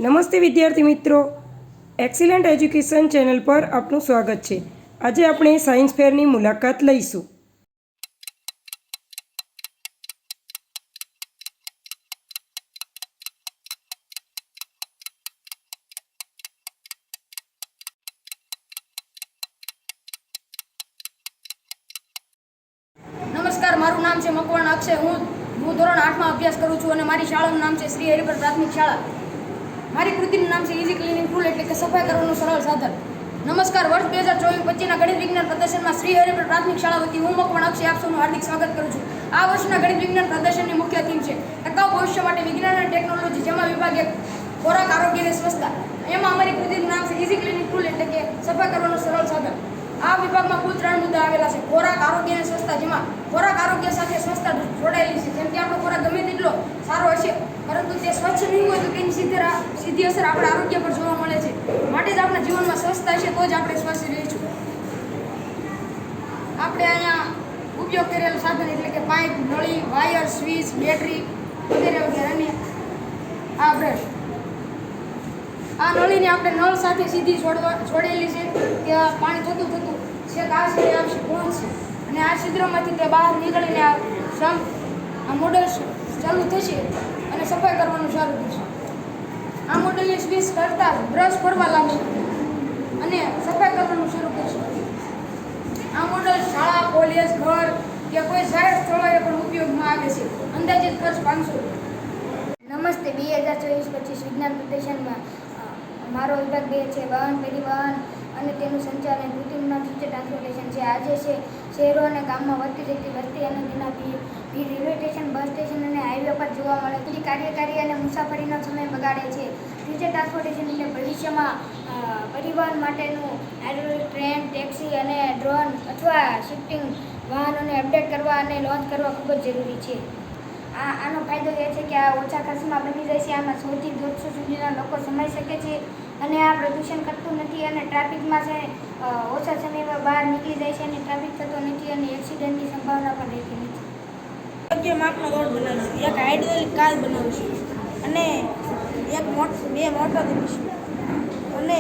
નમસ્તે વિદ્યાર્થી મિત્રો, એક્સિલન્ટ એજ્યુકેશન ચેનલ પર આપનું સ્વાગત છે। આજે આપણે સાયન્સ ફેરની મુલાકાત લઈશું। નમસ્કાર, મારું નામ છે મકવાણા અક્ષય। હું ધોરણ 8માં અભ્યાસ કરું છું અને મારી શાળાનું નામ છે શ્રી હરિપર પ્રાથમિક શાળા। મારી કૃતિનું નામ છે ઇઝી ક્લીનિંગ ટૂલ, એટલે કે સફાઈ કરવાનું સરળ સાધન। નમસ્કાર, વર્ષ 2024-25ના ગણિત વિજ્ઞાન પ્રદર્શનમાં શ્રી હરિપર પ્રાથમિક શાળા વતી હું મકવાણા અક્ષય આપ સૌનું હાર્દિક સ્વાગત કરું છું। આ વર્ષના ગણિત વિજ્ઞાન પ્રદર્શનની મુખ્ય થીમ છે ટકાઉ ભવિષ્ય માટે વિજ્ઞાન અને ટેકનોલોજી, જેમાં વિભાગ 1 ખોરાક, આરોગ્ય અને સ્વચ્છતા। એમાં અમારી કૃતિનું નામ છે ઇઝી ક્લીનિંગ ટૂલ, એટલે કે સફાઈ કરવાનું સરળ સાધન। આ વિભાગમાં કુલ 3 મુદ્દા આવેલા છે: ખોરાક, આરોગ્ય અને સ્વચ્છતા, જેમાં ખોરાક આરોગ્ય સાથે સ્વચ્છતા જોડાયેલી છે। જેમ કે આપણો ખોરાક ગમે તેટલો સારો હશે, પરંતુ તે સ્વચ્છ નહીં હોય તો તેની સીધી અસર આપણા આરોગ્ય પર જોવા મળે છે। માટે જ આપણા જીવનમાં સ્વચ્છતા હશે તો જ આપણે સ્વસ્થ રહીશું। આપણે અહીંયા ઉપયોગ કરેલું સાધન એટલે કે પાઇપ, નળી, વાયર, સ્વિચ, બેટરી વગેરે વગેરે। અને આ બ્રશ, આ નળીને આપણે નળ સાથે સીધી જોડેલી છે કે પાણી થતું છેક આ છેડે આવશે, પહોંચશે, અને આ છિદ્રમાંથી તે બહાર નીકળીને આ મોડલ ચાલુ થશે અને સફાઈ કરવાનું શરૂ થશે। આ મોડલની સ્વિચ કરતા બ્રશ ફરવા લાગશે અને સફાઈ કરવાનું શરૂ કરશે। આ મોડલ શાળા, કોલેજ, ઘર કે કોઈ જાહેર સ્થળોએ પણ ઉપયોગમાં આવે છે। અંદાજિત ખર્ચ 500 રૂપિયા। નમસ્તે, 2024-25 વિજ્ઞાન પ્રદર્શનમાં મારો વિભાગ 2 છે વાહન, પરિવહન અને તેનું સંચાલન। કૃતિનું નામ ફ્યુચર ટ્રાન્સપોર્ટેશન છે। આજે છે શહેરો અને ગામમાં વધતી જતી વસ્તી અને તેના ભીડ રેલવે સ્ટેશન, બસ સ્ટેશન અને હાઈવે પર જોવા મળે છે। કાર્યકારી અને મુસાફરીનો સમય બગાડે છે। ફ્યુચર ટ્રાન્સપોર્ટેશન એટલે ભવિષ્યમાં પરિવહન માટેનું એરોપ્લેન, ટ્રેન, ટેક્સી અને ડ્રોન અથવા શિફ્ટિંગ વાહનોને અપડેટ કરવા અને લોન્ચ કરવા ખૂબ જ જરૂરી છે। આનો ફાયદો એ છે કે આ ઓછા ખર્ચમાં બની જાય છે। આમાં 100 થી 150 સુધીના લોકો સમાઈ શકે છે અને આ પ્રદૂષણ કરતું નથી અને ટ્રાફિકમાં છે ઓછા સમયમાં બહાર નીકળી જાય છે અને ટ્રાફિક થતો નથી અને એક્સિડન્ટની સંભાવના પણ રહેતી નથી। યોગ્ય માપનો રોડ બનાવીશું, એક હાઇડ્રોલિક કાર બનાવીશું અને બે મોટર કરીશું અને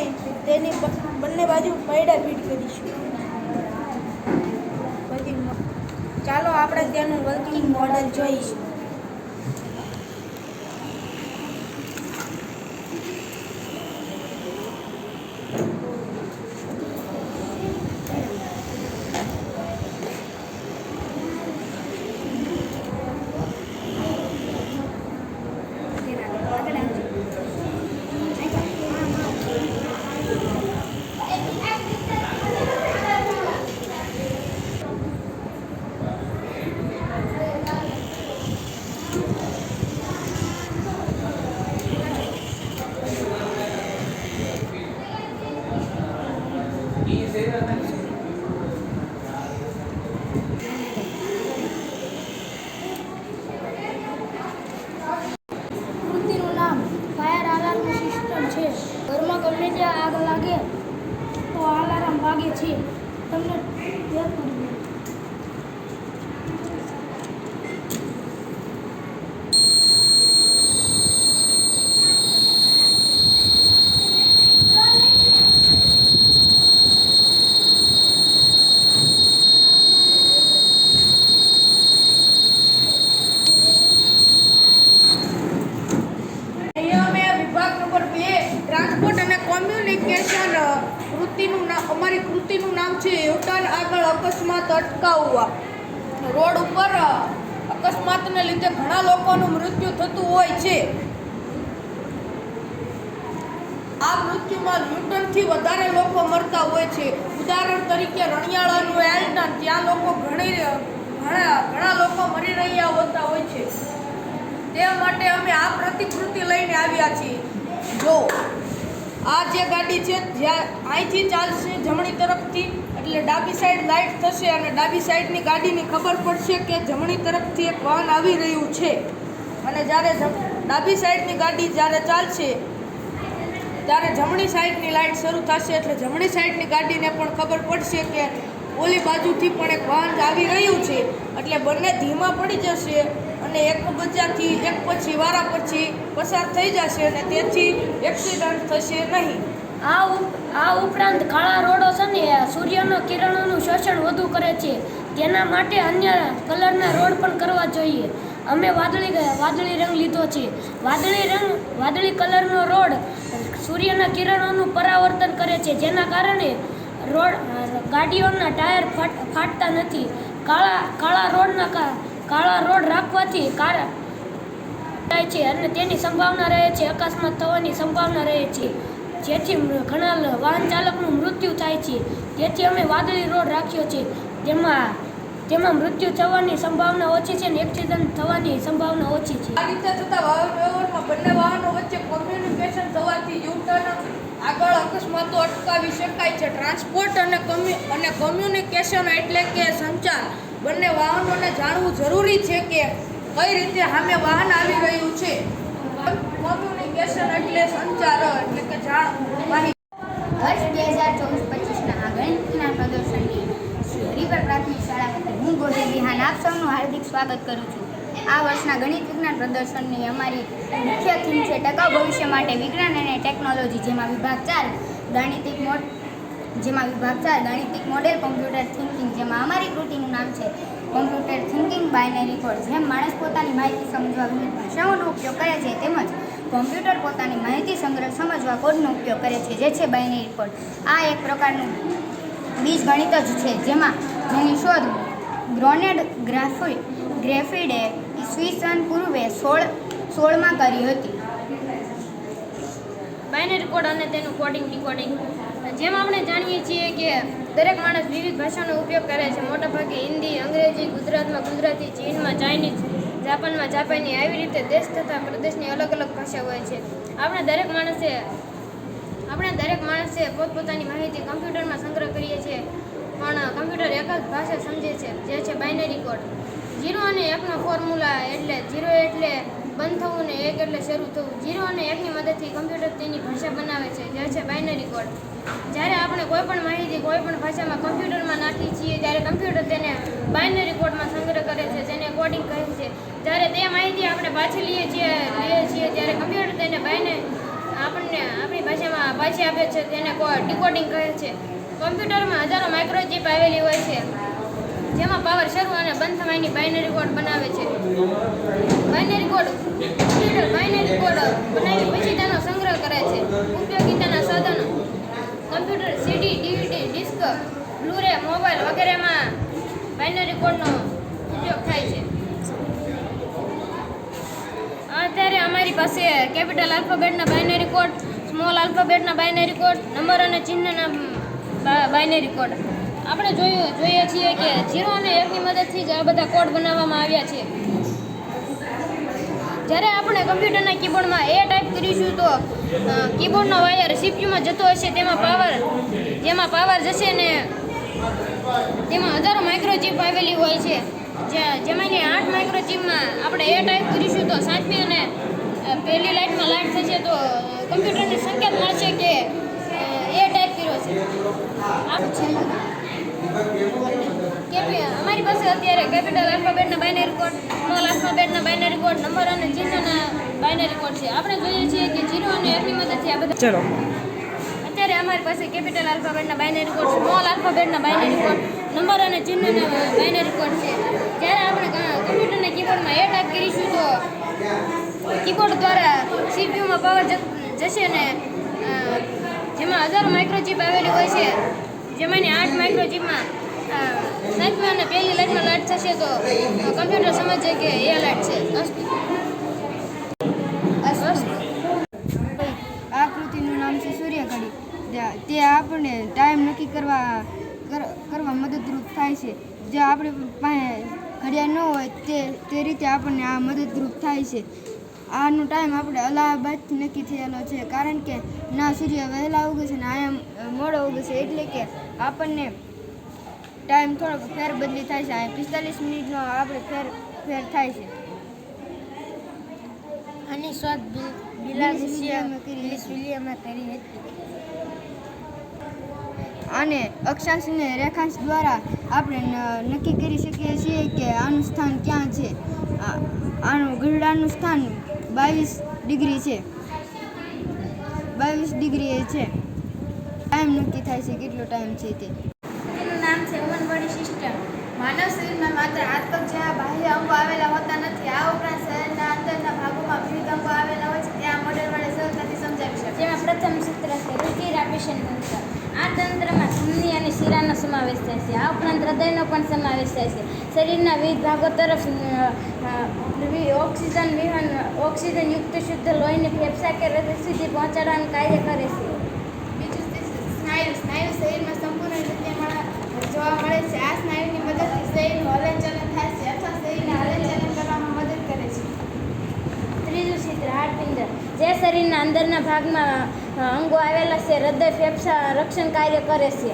તેની બંને બાજુ પૈડા ફીટ કરીશું। ચાલો આપણે તેનું વર્કિંગ મોડલ જોઈશું। કૃતિનું નામ ફાયર અલાર્મ સિસ્ટમ છે। ઘરમાં ગમે ત્યાં આગ લાગે તો અલાર્મ વાગે છે। તમને ટ્રાન્સપોર્ટ અને કોમ્યુનિકેશન અમારી કૃતિનું નામ છે યુટર્ન આગળ અકસ્માત અટકાવવા। રોડ ઉપર અકસ્માતને લીધે ઘણા લોકોનું મૃત્યુ થતું હોય છે। આ મૃત્યુમાં યુટર્નથી વધારે લોકો મરતા હોય છે। ઉદાહરણ તરીકે રણિયાળાનું એલ્ટન, ત્યાં લોકો ઘણા લોકો મરી રહ્યા હોતા હોય છે। તે માટે અમે આ પ્રતિકૃતિ લઈને આવ્યા છીએ। જો આ જે ગાડી છે, જ્યાં અહીંથી ચાલશે જમણી તરફથી, એટલે ડાબી સાઈડ લાઇટ થશે અને ડાબી સાઈડની ગાડીની ખબર પડશે કે જમણી તરફથી એક વાહન આવી રહ્યું છે। અને જ્યારે ડાબી સાઈડની ગાડી જ્યારે ચાલશે ત્યારે જમણી સાઈડની લાઇટ શરૂ થશે, એટલે જમણી સાઈડની ગાડીને પણ ખબર પડશે કે ઓલી બાજુથી પણ એક વાહન આવી રહ્યું છે। એટલે બંને ધીમા પડી જશે અને એકબીજાથી એક પછી વારા પછી પસાર થઈ જશે અને તેથી એક્સિડન્ટ થશે નહીં. આ ઉપરાંત કાળા રોડો છે ને સૂર્યના કિરણોનું શોષણ વધુ કરે છે. તેના માટે અન્ય કલરના રોડ પણ કરવા જોઈએ. અમે વાદળી રંગ લીધો છે. વાદળી કલરનો રોડ સૂર્યના કિરણોનું પરાવર્તન કરે છે, જેના કારણે ગાડીઓના ટાયર ફાટતા નથી. કાળા રોડ રાખવાથી થાય છે અને તેની સંભાવના રહે છે, અકસ્માત થવાની સંભાવના રહે છે, જેથી ઘણા વાહન ચાલકનું મૃત્યુ થાય છે. તેથી અમે વાદળી રોડ રાખ્યો છે. તેમાં મૃત્યુ થવાની સંભાવના ઓછી છે અને એક્સિડન્ટ થવાની સંભાવના ઓછી છે. આ રીતે થતા વાહન વ્યવહારમાં બંને વાહનો વચ્ચે કોમ્યુનિકેશન થવાથી યુ-ટર્ન આગળ અકસ્માતો અટકાવી શકાય છે. ટ્રાન્સપોર્ટ અને કોમ્યુનિકેશન એટલે કે સંચાર. બંને વાહનોને જાણવું જરૂરી છે કે કઈ રીતે સામે વાહન આવી રહ્યું છે. કોમ્યુનિકેશન એટલે સંચાર એટલે કે જાણવું, માહિતી. વર્ષ 2024-25ના આ ગણિત વિજ્ઞાન પ્રદર્શનની શ્રી હરિપર પ્રાથમિક શાળા ખાતે હું ગોહિલ વિહાન આપ સૌનું હાર્દિક સ્વાગત કરું છું. આ વર્ષના ગણિત વિજ્ઞાન પ્રદર્શનની અમારી મુખ્ય થીમ છે ટકાઉ ભવિષ્ય માટે વિજ્ઞાન અને ટેકનોલોજી, જેમાં વિભાગ 4 ગાણિતિક મોડેલ કોમ્પ્યુટર થિંકિંગ, જેમાં અમારી કૃતિનું નામ છે કોમ્પ્યુટર થિંકિંગ બાયનરી કોડ. જેમ માણસ પોતાની માહિતી સમજવા વિવિધ ભાષાઓનો ઉપયોગ કરે છે, તેમજ કોમ્પ્યુટર પોતાની માહિતી સંગ્રહ સમજવા કોડનો ઉપયોગ કરે છે, જે છે બાયનરી કોડ. આ એક પ્રકારનું બીજગણિત જ છે, જેની શોધ ગ્રોનેડ ગ્રેફિડે ઈસવીસન પૂર્વે 16માં કરી હતી. બાઇનરી કોડ અને તેનું કોડિંગ ડીકોડિંગ. જેમ આપણે જાણીએ છીએ કે દરેક માણસ વિવિધ ભાષાનો ઉપયોગ કરે છે. મોટાભાગે હિન્દી, અંગ્રેજી, ગુજરાતમાં ગુજરાતી, ચીનમાં ચાઇનીઝ, જાપાનમાં જાપાની, આવી રીતે દેશ તથા પ્રદેશની અલગ અલગ ભાષા હોય છે. આપણે દરેક માણસે પોતપોતાની માહિતી કમ્પ્યુટરમાં સંગ્રહ કરીએ છીએ, પણ કમ્પ્યુટર એક જ ભાષા સમજે છે, જે છે બાઇનરી કોડ. 0 અને 1નો ફોર્મ્યુલા એટલે 0 એટલે બંધ થવું ને 1 એટલે શરૂ થવું. 0 અને 1ની મદદથી કમ્પ્યુટર તેની ભાષા બનાવે છે, જે છે બાઇનરી કોડ. જ્યારે આપણે કોઈ પણ માહિતી કોઈ પણ ભાષામાં કમ્પ્યુટરમાં નાખીએ છીએ, ત્યારે કમ્પ્યુટર તેને બાઇનરી કોડમાં સંગ્રહ કરે છે, જેને કોડિંગ કહે છે. જ્યારે તે માહિતી આપણે પાછી લઈએ છીએ ત્યારે કમ્પ્યુટર તેને આપણને આપણી ભાષામાં પાછી આપે છે, તેને ડીકોડિંગ કહે છે. કમ્પ્યુટરમાં હજારો માઇક્રોચિપ આવેલી હોય છે, જેમાં પાવર શરૂ અને બંધ થવાની બાઇનરી કોડ બનાવે છે. બાઇનરી કોડ બનાવી પછી તેનો સંગ્રહ કરે છે. ઉપયોગિતાના સાધનો: computer, CD, DVD, disc, Blu-ray, mobile વગેરેમાં બાઇનરી કોડનો ઉપયોગ થાય છે. અત્યારે અમારી પાસે કેપિટલ આલ્ફાબેટના બાઇનરી કોડ, સ્મોલ આલ્ફાબેટના બાઇનરી કોડ, નંબર અને ચિહ્નના બાઇનરી કોડ. આપણે જોઈએ છીએ કે 0 અને 1ની મદદથી જ આ બધા કોડ બનાવવામાં આવ્યા છે. જ્યારે આપણે કમ્પ્યુટરના કીબોર્ડમાં એ ટાઈપ કરીશું તો કીબોર્ડનો વાયર સીપીયુમાં જતો હશે, જેમાં પાવર જશે ને તેમાં હજારો માઇક્રોચિપ આવેલી હોય છે. જેમાંની 8 માઇક્રોચિપમાં આપણે એ ટાઈપ કરીશું તો 7મી અને પહેલી લાઇટમાં લાઇટ થશે, તો કમ્પ્યુટરને સંકેત મળશે કે એ ટાઈપ કર્યો છે. અમારી પાસે અત્યારે કેપિટલ આલ્ફાબેટના બાઇનરી કોડ, સ્મોલ આલ્ફાબેટના બાઇનરી કોડ, નંબર અને ચિહ્નના બાઇનરી કોડ છે. આપણે જોઈએ છીએ કે 0 અને 1ની મદદથી આ બધા. ચલો, અત્યારે અમારી પાસે કેપિટલ આલ્ફાબેટના બાઇનરી કોડ, સ્મોલ આલ્ફાબેટના બાઇનરી કોડ, નંબર અને ચિહ્નના બાઇનરી કોડ છે. જ્યારે આપણે કમ્પ્યુટરના કીબોર્ડમાં એ ટાઈપ કરીશું તો કીબોર્ડ દ્વારા સીપીયુમાં પાવર જશે ને જેમાં હજારો માઇક્રોચિપ આવેલી હોય છે, જેમાંની 8 માઇક્રોચિપમાં 7મી અને પહેલી લાઇટમાં લાઇટ થશે, તો કમ્પ્યુટર સમજે કે એ લાઇટ છે. આ કૃતિનું નામ છે સૂર્યઘડી. તે આપણને ટાઈમ નક્કી કરવા મદદરૂપ થાય છે. જો આપણે પાસે ઘડિયાળ ન હોય તે રીતે આપણને આ મદદરૂપ થાય છે. આનો ટાઈમ આપણે અલાહાબાદથી નક્કી થયેલો છે, કારણ કે ના સૂર્ય વહેલા ઉગે છે ને આયા મોડો ઉગે છે, એટલે કે આપણને ટાઈમ થોડો ફેરબદલી થાય છે. આ 45 મિનિટનો આપણે ફેર થાય છે. આની શોધ બિલાસ વિલિયમે કરી હતી. અને અક્ષાંશ અને રેખાંશ દ્વારા આપણે નક્કી કરી શકીએ છીએ કે આનું સ્થાન ક્યાં છે. આનું ગરડાનું સ્થાન 22 ડિગ્રી છે. 22 ડિગ્રી છે. ટાઈમ નક્કી થાય છે કેટલો ટાઈમ છે તે. તેનું નામ છે ઉમનબોડી સિસ્ટમ. માનવ શરીરમાં માત્ર હાથ પગ જેવા બાહ્ય અંગો આવેલા હોતા નથી. આ ઉપરાંત શરીરના અંદરના ભાગોમાં વિવિધ અંગો આવેલા હોય છે. ત્યાં મોડેલ વડે સરળતાથી સમજાવી શકાય. જેમાં પ્રથમ સૂત્ર છે રુધિરાભિસરણ તંત્ર. આ તંત્રમાં ધમની અને શિરાનો સમાવેશ થાય છે. આ ઉપરાંત હૃદયનો પણ સમાવેશ થાય છે. શરીરના વિવિધ ભાગો તરફ ઓક્સિજનયુક્ત શુદ્ધ લોહીને ફેફસા કે હૃદય સુધી પહોંચાડવાનું કાર્ય કરે છે. બીજું છે સ્નાયુ. સ્નાયુ શરીરમાં સંપૂર્ણ રીતે જોવા મળે છે. આ સ્નાયુની મદદથી શરીરનું હલનચલન થાય છે અથવા શરીરને હલનચલન કરવામાં મદદ કરે છે. ત્રીજું છિદ્ર હાડપિંજર. જે શરીરના અંદરના ભાગમાં અંગો આવેલા છે. હૃદય ફેફસા રક્ષણ કાર્ય કરે છે.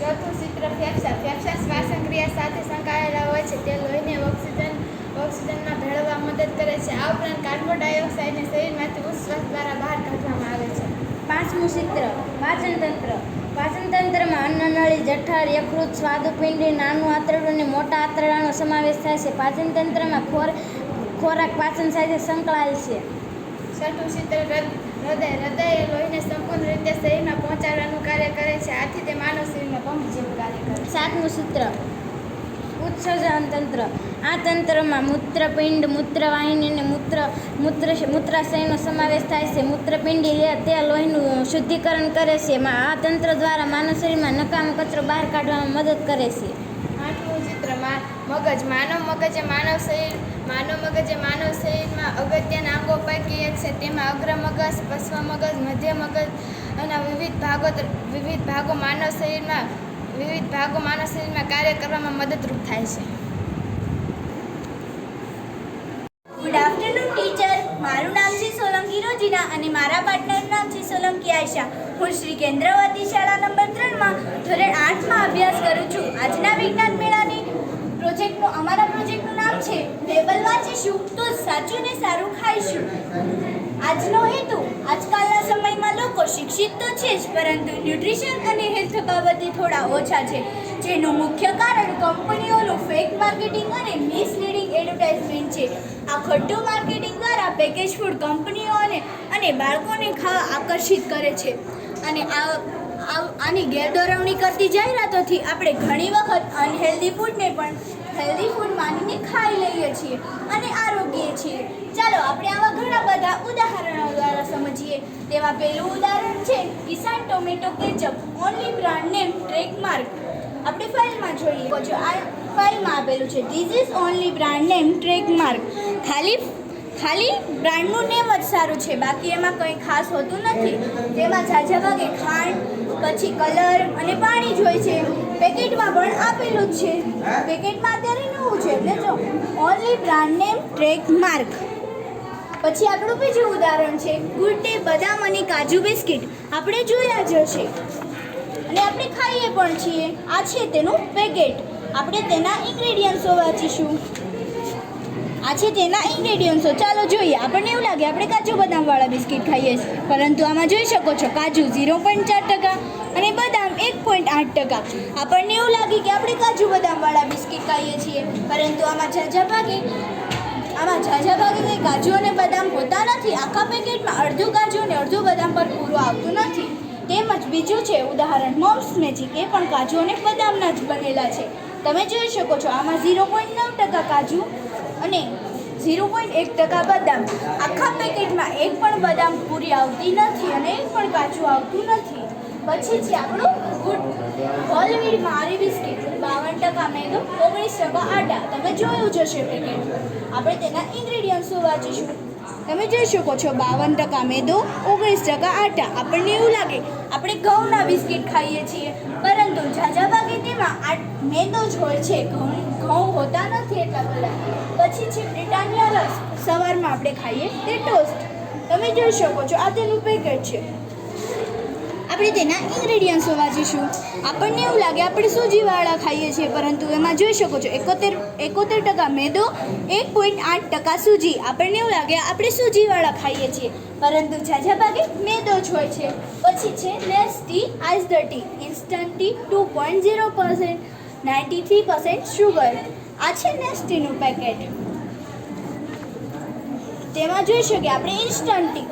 ચોથું ચિત્ર ફેફસા. ફેફસા શ્વાસન ક્રિયા સાથે સંકળાયેલા હોય છે. તે લોહીને ઓક્સિજનમાં ભેળવવા મદદ કરે છે. આ ઉપરાંત કાર્બન ડાયોક્સાઇડને શરીરમાંથી ઉચ્છ્વાસ દ્વારા બહાર કાઢવામાં આવે છે. પાંચમું ચિત્ર પાચનતંત્ર. પાચનતંત્રમાં અન્નનળી, જઠર, યકૃત, સ્વાદુપિંડી, નાનું આંતરડું અને મોટા આંતરડાનો સમાવેશ થાય છે. પાચનતંત્રમાં ખોરાક પાચન સાથે સંકળાયેલ છે. છઠ્ઠું ચિત્ર હૃદય. હૃદય એ લોહીને સંપૂર્ણ રીતે શરીરમાં પહોંચાડવાનું કાર્ય કરે છે. આથી તે માનવ શરીરના પંપ જેવું કાર્ય કરે છે. સાતમું સૂત્ર ઉત્સર્જન તંત્ર. આ તંત્રમાં મૂત્રપિંડ, મૂત્રવાહિની અને મૂત્રાશયનો સમાવેશ થાય છે. મૂત્રપિંડી તે લોહીનું શુદ્ધિકરણ કરે છે. આ તંત્ર દ્વારા માનવ શરીરમાં નકામો કચરો બહાર કાઢવામાં મદદ કરે છે. આઠમું ચિત્ર મગજ. માનવ મગજ એ માનવ શરીરમાં અગત્યના અંગો પૈકી એક છે. તેમાં અગ્ર મગજ, પશ્વ મગજ, મધ્ય મગજ અને વિવિધ ભાગો માનવ શરીરમાં કાર્ય કરવામાં મદદરૂપ થાય છે. Good afternoon teacher. મારું નામ છે સોલંકી રોજીના અને મારા પાર્ટનરનું નામ છે સોલંકી આયશા. હું શ્રી કેન્દ્રવતી શાળા નંબર 3માં ધોરણ 8માં અભ્યાસ કરું છું. આજના વિજ્ઞાન મેળાની અમારા પ્રોજેક્ટનું નામ છે લેબલ વાંચીશું તો સાચું ને સારું ખાઈશું. આજનો હેતુ આજકાલના સમયમાં લોકો શિક્ષિત તો છે જ પરંતુ ન્યુટ્રિશન અને હેલ્થ બાબતે થોડા ઓછા છે. જેનું મુખ્ય કારણ કંપનીઓનું ફેક માર્કેટિંગ અને મિસલીડિંગ એડવર્ટાઇઝમેન્ટ છે. આ ખોટું માર્કેટિંગ દ્વારા પેકેજ ફૂડ કંપનીઓ અને બાળકોને ખાવા આકર્ષિત કરે છે. અને આની ગેરદોરવણી કરતી જાહેરાતોથી આપણે ઘણી વખત અનહેલ્ધી ફૂડને પણ હેલ્ધી ફૂડ માનીને ખાઈ લઈએ છીએ અને આરોગીએ છીએ. ચાલો આપણે આવા ઘણા બધા ઉદાહરણો દ્વારા સમજીએ. તેમાં પહેલું ઉદાહરણ છે Kissan tomato ketchup, only brand name trademark. આપણે ફાઇલમાં જોઈએ જો આ ફાઇલમાં આપેલું છે this is only brand name trademark. ખાલી બ્રાન્ડનું નેમ જ સારું છે, બાકી એમાં કંઈ ખાસ હોતું નથી. તેમાં ઝાઝા ભાગે ખાંડ, પછી કલર અને પાણી જ હોય છે. પેકેટમાં પણ આપેલું જ છે. પેકેટમાં અત્યારે નવું છે એટલે જો ઓનલી બ્રાન્ડ નેમ ટ્રેડમાર્ક. પછી આપણું બીજું ઉદાહરણ છે ગુડ ડે બદામ અને કાજુ બિસ્કિટ. આપણે જોયા જ હશે અને આપણે ખાઈએ પણ છીએ. આ છે તેનું પેકેટ. આપણે તેના ઇન્ગ્રેડિયન્ટ્સો વાંચીશું. આ છે તેના ઇન્ગ્રેડિયન્ટ્સો. ચાલો જોઈએ. આપણને એવું લાગે આપણે કાજુ બદામવાળા બિસ્કિટ ખાઈએ છીએ, પરંતુ આમાં જોઈ શકો છો કાજુ 0.4% અને બદામ 1.8%. આપણને એવું લાગે કે આપણે કાજુ બદામવાળા બિસ્કિટ ખાઈએ છીએ, પરંતુ આમાં ઝાઝા ભાગે કંઈ કાજુ અને બદામ હોતા નથી. આખા પેકેટમાં અડધું કાજુ અને અડધું બદામ પર પૂરું આવતું નથી. તેમજ બીજું છે ઉદાહરણ મોમ્સ મેજિક. એ પણ કાજુ અને બદામના જ બનેલા છે. તમે જોઈ શકો છો આમાં 0.9% કાજુ અને 0.1% બદામ. આખા પેકેટમાં એક પણ બદામ પૂરી આવતી નથી અને એક પણ કાજુ આવતું નથી. પછી છે આપણું ગુડ હોલવીટ મારી બિસ્કિટ. 52% મેંદો, 19% આટા. તમે જોયું જ હશે પેકેટ. આપણે તેના ઇન્ગ્રેડિયન્ટ્સો વાંચીશું. તમે જોઈ શકો છો 52% મેંદો, 19% આટા. આપણને એવું લાગે આપણે ઘઉંના બિસ્કિટ ખાઈએ છીએ, પરંતુ ઝાઝા ભાગે તેમાં મેંદો જ હોય છે, ઘઉં હોતા નથી એટલા બધા. પછી છે બ્રિટાનિયા રસ્ક. સવારમાં આપણે ખાઈએ તે ટોસ્ટ. તમે જોઈ શકો છો આ તેનું પેકેટ છે. આપણે તેના ઇન્ગ્રેડિયન્ટ્સો વાંચીશું. આપણને એવું લાગે આપણે સૂજીવાળા ખાઈએ છીએ, પરંતુ એમાં જોઈ શકો છો 71% મેદો, 1.8% સૂજી. આપણને એવું લાગે આપણે સૂજીવાળા ખાઈએ છીએ, પરંતુ ઝાઝા ભાગે મેદો જ હોય છે. પછી છે Nestea ice the tea, instant tea 2.0%, 93% sugar. આ છે નેસ્ટીનું પેકેટ. તેમાં જોઈ શકીએ આપણે ઇન્સ્ટન્ટ ટી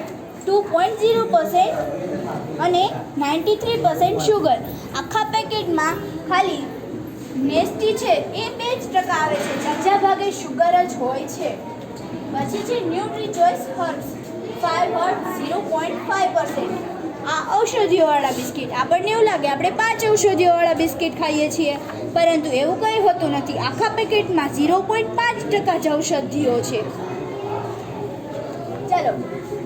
2.0% અને 93% શુગર. આખા પેકેટમાં ખાલી નેસ્ટી છે એ 2% આવે છે, ઝાઝા ભાગે શુગર જ હોય છે. પછી છે ન્યુટ્રી ચોઇસ હર્બ્સ 5 હર્બ્સ 0.5%. આ ઔષધિઓવાળા બિસ્કિટ. આપણને એવું લાગે આપણે 5 ઔષધિઓવાળા બિસ્કિટ ખાઈએ છીએ, પરંતુ એવું કંઈ હોતું નથી. આખા પેકેટમાં 0.5% જ ઔષધિઓ છે. चलो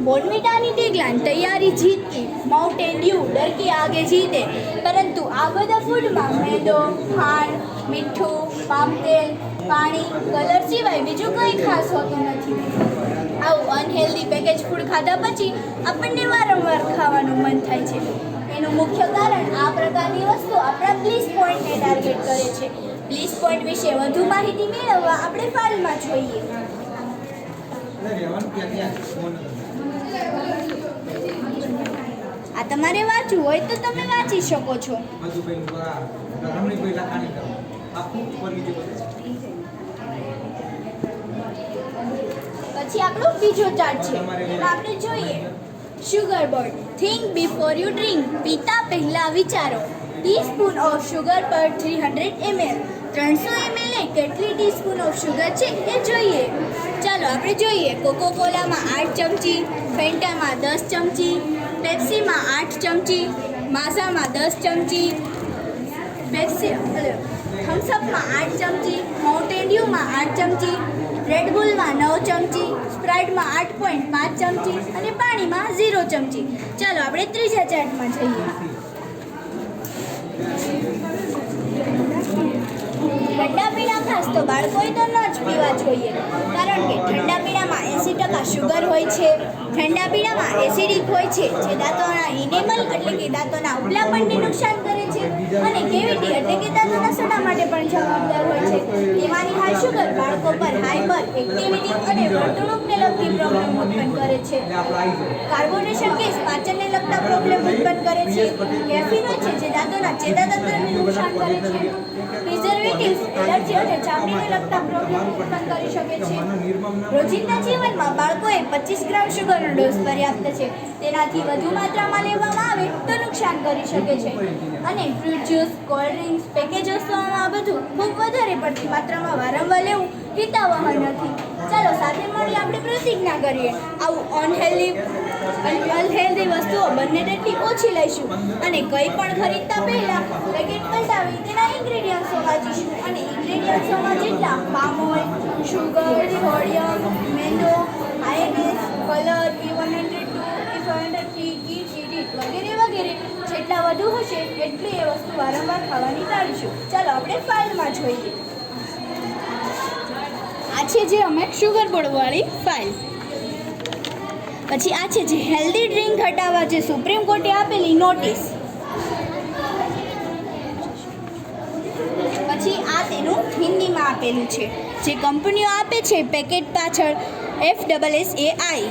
બોર્નવિટાની ટેગલાઈન તૈયારી જીત કી, માઉન્ટેન ડ્યુ ડર કે આગે જીતે. પરંતુ આ બધા ફૂડમાં મેદો, ખાંડ, મીઠું, પામ તેલ, પાણી, કલર સિવાય બીજું કંઈ ખાસ હોતું નથી. આવું અનહેલ્ધી પેકેજ ફૂડ ખાધા પછી આપણને વારંવાર ખાવાનું મન થાય છે. એનું મુખ્ય કારણ આ પ્રકારની વસ્તુ આપણા બ્લીસ પોઈન્ટને ટાર્ગેટ કરે છે. બ્લીસ પોઈન્ટ વિશે વધુ માહિતી મેળવવા આપણે ફાઇલમાં જોઈએ. આ તમારે વાંચવું હોય તો તમે વાંચી શકો છો. પછી આપણો બીજો ચાર્ટ છે, એમાં આપણે જોઈએ sugar board. Think before you drink, પીતા પહેલા વિચારો. ટીસ્પૂન ઓફ શુગર પર 300 ml. 300 ml એ કેટલી ટીસ્પૂન ઓફ શુગર છે એ જોઈએ. ચાલો આપણે જોઈએ. કોકોકોલામાં 8 ચમચી, ફેન્ટામાં 10 ચમચી, પેપ્સીમાં 8 ચમચી, માઝામાં 10 ચમચી, થમ્સઅપમાં 8 ચમચી, માઉન્ટેન ડ્યુમાં 8 ચમચી, રેડબુલમાં 9 ચમચી, સ્પ્રાઇટમાં 8.5 ચમચી અને પાણીમાં 0 ચમચી. ચાલો આપણે ત્રીજા ચાર્ટમાં જઈએ. ઠંડા પીણા ખાસ તો બાળકોએ તો ન જ પીવા જોઈએ, કારણ કે ઠંડા પીણામાં 80% શુગર હોય છે. ઠંડા પીણામાં એસિડિક હોય છે, જે દાંતોના ઇનેમલ એટલે કે દાંતોના ઉપલાપણને નુકસાન કરે છે અને કેવિટી એટલે કે દાંતોના સડા માટે પણ જવાબદાર હોય છે. એમાંની હાઈ શુગર બાળકો પર હાઈપર એક્ટિવિટી અને વર્તણૂકને લગતી પ્રોબ્લેમ ઉત્પન્ન કરે છે. કાર્બોનેશન ગેસ પાચનને લગતા પ્રોબ્લેમ ઉત્પન્ન કરે છે. કેફીન હોય છે, જે દાંતોના ચેતાતંત્રને નુકસાન કરે છે. પ્રિઝર્વેટિવ્સ એલર્જી અને ચામડીને લગતા પ્રોબ્લેમ ઉત્પન્ન કરી શકે છે. રોજિંદા જીવનમાં બાળકોએ 25 ગ્રામ શુગરનો ડોઝ પર્યાપ્ત છે. તેનાથી વધુ માત્રામાં લેવામાં આવે તો નુકસાન કરી શકે છે. અને fruit juice, cold drinks, package વસ્તુઓમાં આ બધું ખૂબ વધારે પડતી માત્રામાં વારંવાર લેવું હિતાવહ નથી. ચાલો સાથે મળી આપણે પ્રતિજ્ઞા કરીએ, આવું અનહેલ્ધી વસ્તુઓ બંને તેટલી ઓછી લઈશું અને કંઈ પણ ખરીદતા પહેલા પેકેટ પલટાવી તેના ઇન્ગ્રેડિયન્ટ્સો વાંચીશું. અને ઇન્ગ્રેડિયન્ટ્સોમાં જેટલા પામ ઓઇલ, શુગર, સોડિયમ, મેંદો, iodine, colour, E102, E503, E3D વગેરે વગેરે જેટલા વધુ હશે એટલી એ વસ્તુ વારંવાર ખાવાની ટાળીશું. ચાલો આપણે ફાઇલમાં જોઈએ. આ છે જે અમે શુગર બોર્ડવાળી ફાઇલ. પછી આ છે જે હેલ્ધી ડ્રિંક હટાવવા જે સુપ્રીમ કોર્ટે આપેલી નોટિસ. પછી આ તેનું હિન્દીમાં આપેલું છે. જે કંપનીઓ આપે છે પેકેટ પાછળ FSSAI.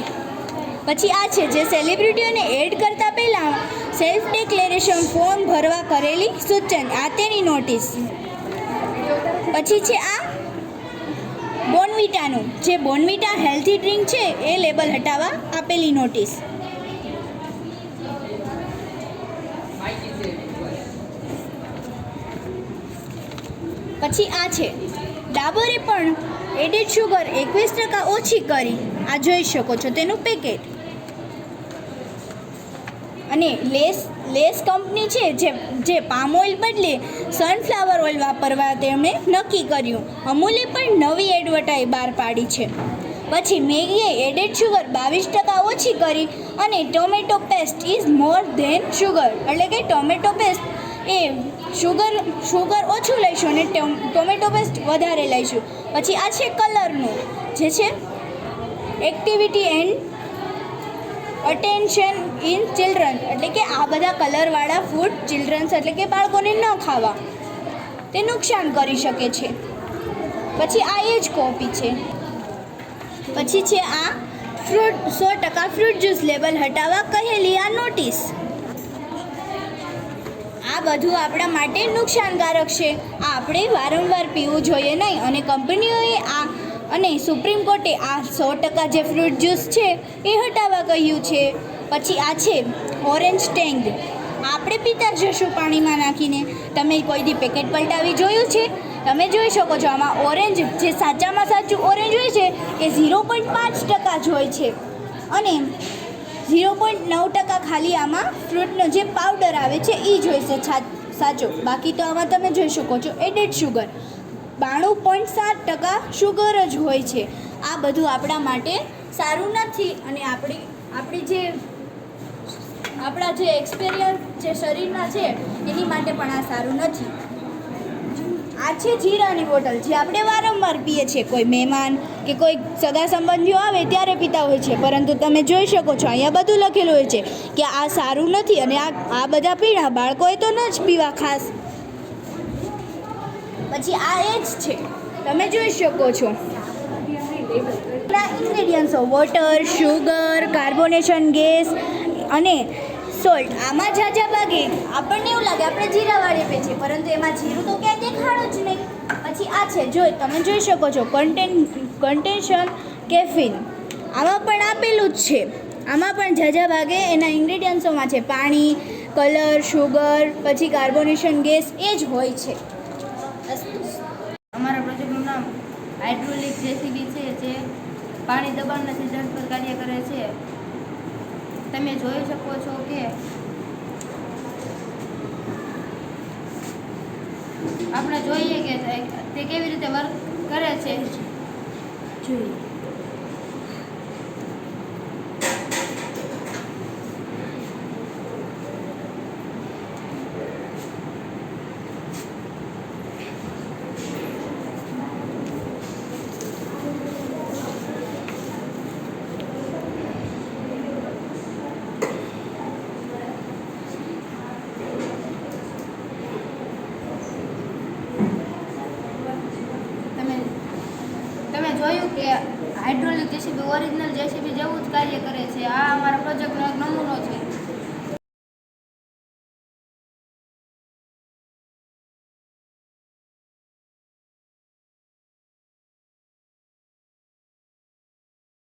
પછી આ છે જે સેલિબ્રિટીઓને એડ કરતા પહેલાં સેલ્ફ ડિક્લેરેશન ફોર્મ ભરવા કરેલી સૂચન. આ તેની નોટિસ. પછી છે આ બોર્નવિટાનું, જે બોર્નવિટા હેલ્ધી ડ્રિંક છે એ લેબલ હટાવવા આપેલી નોટિસ. પછી આ છે ડાબરે પણ એડેડ શુગર 21% ઓછી કરી. આ જોઈ શકો છો તેનું પેકેટ. અને લેસ કંપની છે જે પામ ઓઇલ બદલે સનફ્લાવર ઓઇલ વાપરવા તેમણે નક્કી કર્યું. અમૂલે પણ નવી એડવર્ટાઈઝ બહાર પાડી છે. પછી મેગીએ એડેડ શુગર 22% ઓછી કરી અને tomato paste is more than sugar, એટલે કે ટોમેટો પેસ્ટ એ શુગર ઓછું લઈશું અને ટોમેટો પેસ્ટ વધારે લઈશું. પછી આ છે કલરનું, જે છે activity and attention in children એટલે કે આ બધા કલરવાળા ફૂડ ચિલ્ડ્રન્સ એટલે કે બાળકોને ન ખાવા, તે નુકસાન કરી શકે છે. પછી આ એ જ કોપી છે. પછી છે આ ફ્રૂટ 100% ફ્રૂટ જ્યુસ લેબલ હટાવવા કહેલી આ નોટિસ. આ બધું આપણા માટે નુકસાનકારક છે. આ આપણે વારંવાર પીવું જોઈએ નહીં અને કંપનીઓએ અને સુપ્રીમ કોર્ટે આ 100% જે ફ્રૂટ જ્યુસ છે એ હટાવવા કહ્યું છે. પછી આ છે ઓરેન્જ ટેંગ. આપણે પીતા જશું પાણીમાં નાખીને. તમે કોઈ દી પેકેટ પલટાવી જોયું છે? તમે જોઈ શકો છો આમાં ઓરેન્જ જે સાચામાં સાચું ઓરેન્જ હોય છે એ 0.5% જ હોય છે અને 0.9% ખાલી આમાં ફ્રૂટનો જે પાવડર આવે છે એ જ હોય છે સાચો. બાકી તો આમાં તમે જોઈ શકો છો એડેડ શુગર 92.7% શુગર જ હોય છે. આ બધું આપણા માટે સારું નથી અને આપણા જે એક્સપિરિયન્સ જે શરીરના છે એની માટે પણ આ સારું નથી. આ છે જીરાની બોટલ જે આપણે વારંવાર પીએ છીએ. કોઈ મહેમાન કે કોઈ સગા સંબંધીઓ આવે ત્યારે પીતા હોય છે, પરંતુ તમે જોઈ શકો છો અહીંયા બધું લખેલું હોય છે કે આ સારું નથી અને આ બધા પીણા બાળકોએ તો ન જ પીવા ખાસ. પછી આ એ જ છે, તમે જોઈ શકો છો ઇન્ગ્રેડિયન્ટ્સો વોટર, શુગર, કાર્બોનેશન ગેસ અને સોલ્ટ. આમાં ઝાઝા ભાગે આપણને એવું લાગે આપણે જીરાવાળી પીએ છીએ, પરંતુ એમાં જીરું તો ક્યાંય દેખાડો જ નહીં. પછી આ છે તમે જોઈ શકો છો કન્ટેન્શન કેફીન. આમાં પણ આપેલું જ છે. આમાં પણ ઝાઝા ભાગે એના ઇન્ગ્રેડિયન્ટ્સોમાં છે પાણી, કલર, શુગર, પછી કાર્બોનેશન ગેસ એ જ હોય છે. અમારા પ્રોજેક્ટનું નામ હાઇડ્રોલિક જેસીબી છે જે પાણી દબાણના સિદ્ધાંત પર કાર્ય કરે છે. તમે જોઈ શકો છો કે આપણે જોઈએ કે તે કેવી રીતે વર્ક કરે છે. જોઈએ તમે જોયું કે હાઇડ્રોલિક જેસીબી ઓરિજિનલ જેસીબી જેવું જ કાર્ય કરે છે. આ અમારા પ્રોજેક્ટનો એક નમૂનો છે.